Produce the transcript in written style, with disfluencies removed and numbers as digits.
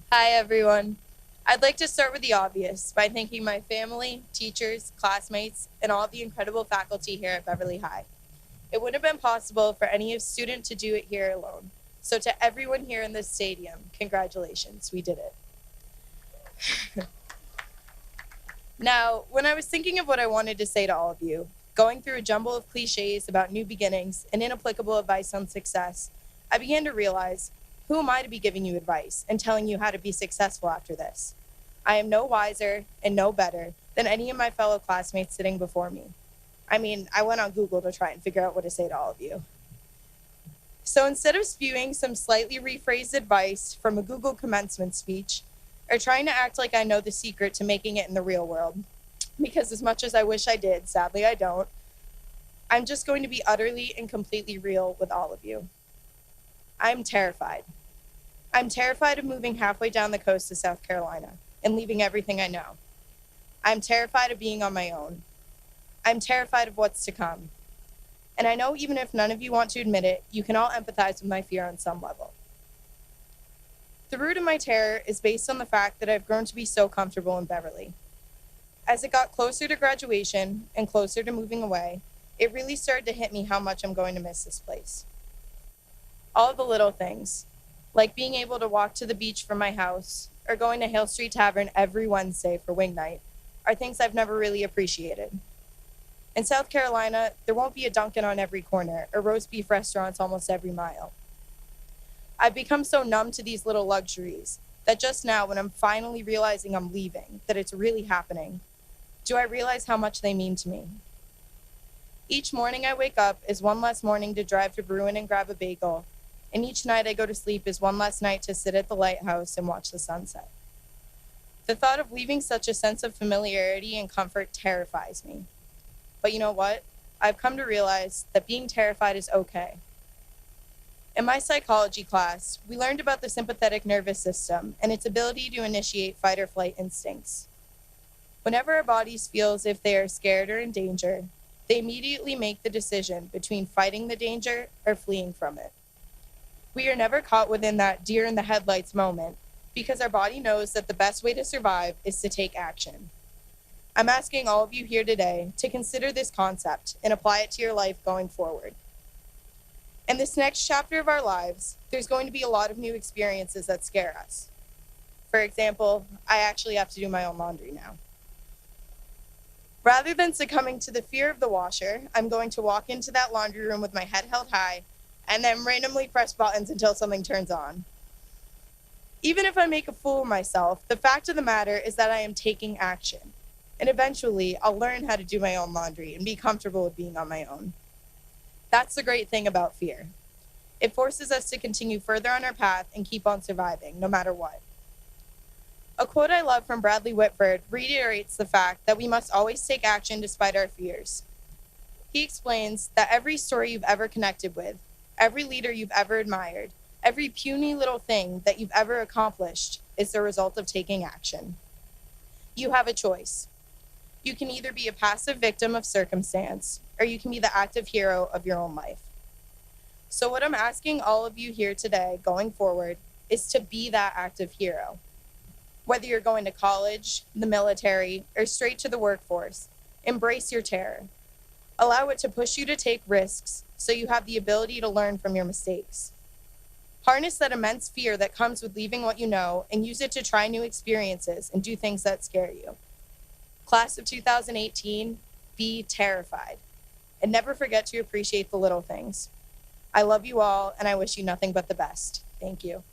Hi, everyone. I'd like to start with the obvious by thanking my family, teachers, classmates, and all the incredible faculty here at Beverly High. It wouldn't have been possible for any student to do it here alone. So, to everyone here in this stadium, congratulations, we did it. Now, when I was thinking of what I wanted to say to all of you, going through a jumble of cliches about new beginnings and inapplicable advice on success, I began to realize, who am I to be giving you advice and telling you how to be successful after this? I am no wiser and no better than any of my fellow classmates sitting before me. I mean, I went on Google to try and figure out what to say to all of you. So instead of spewing some slightly rephrased advice from a Google commencement speech, or trying to act like I know the secret to making it in the real world, because as much as I wish I did, sadly I don't, I'm just going to be utterly and completely real with all of you. I'm terrified. I'm terrified of moving halfway down the coast to South Carolina and leaving everything I know. I'm terrified of being on my own. I'm terrified of what's to come. And I know even if none of you want to admit it, you can all empathize with my fear on some level. The root of my terror is based on the fact that I've grown to be so comfortable in Beverly. As it got closer to graduation and closer to moving away, it really started to hit me how much I'm going to miss this place. All the little things, like being able to walk to the beach from my house or going to Hale Street Tavern every Wednesday for wing night, are things I've never really appreciated. In South Carolina, there won't be a Dunkin' on every corner or roast beef restaurants almost every mile. I've become so numb to these little luxuries that just now, when I'm finally realizing I'm leaving, that it's really happening, do I realize how much they mean to me. Each morning I wake up is one less morning to drive to Bruin and grab a bagel, and each night I go to sleep is one less night to sit at the lighthouse and watch the sunset. The thought of leaving such a sense of familiarity and comfort terrifies me. But you know what? I've come to realize that being terrified is okay. In my psychology class, we learned about the sympathetic nervous system and its ability to initiate fight or flight instincts. Whenever our bodies feel as if they are scared or in danger, they immediately make the decision between fighting the danger or fleeing from it. We are never caught within that deer in the headlights moment because our body knows that the best way to survive is to take action. I'm asking all of you here today to consider this concept and apply it to your life going forward. In this next chapter of our lives, there's going to be a lot of new experiences that scare us. For example, I actually have to do my own laundry now. Rather than succumbing to the fear of the washer, I'm going to walk into that laundry room with my head held high and then randomly press buttons until something turns on. Even if I make a fool of myself, the fact of the matter is that I am taking action. And eventually, I'll learn how to do my own laundry and be comfortable with being on my own. That's the great thing about fear. It forces us to continue further on our path and keep on surviving, no matter what. A quote I love from Bradley Whitford reiterates the fact that we must always take action despite our fears. He explains that every story you've ever connected with, every leader you've ever admired, every puny little thing that you've ever accomplished is the result of taking action. You have a choice. You can either be a passive victim of circumstance, or you can be the active hero of your own life. So what I'm asking all of you here today, going forward, is to be that active hero. Whether you're going to college, the military, or straight to the workforce, embrace your terror. Allow it to push you to take risks so you have the ability to learn from your mistakes. Harness that immense fear that comes with leaving what you know and use it to try new experiences and do things that scare you. Class of 2018, be terrified. And never forget to appreciate the little things. I love you all, and I wish you nothing but the best. Thank you.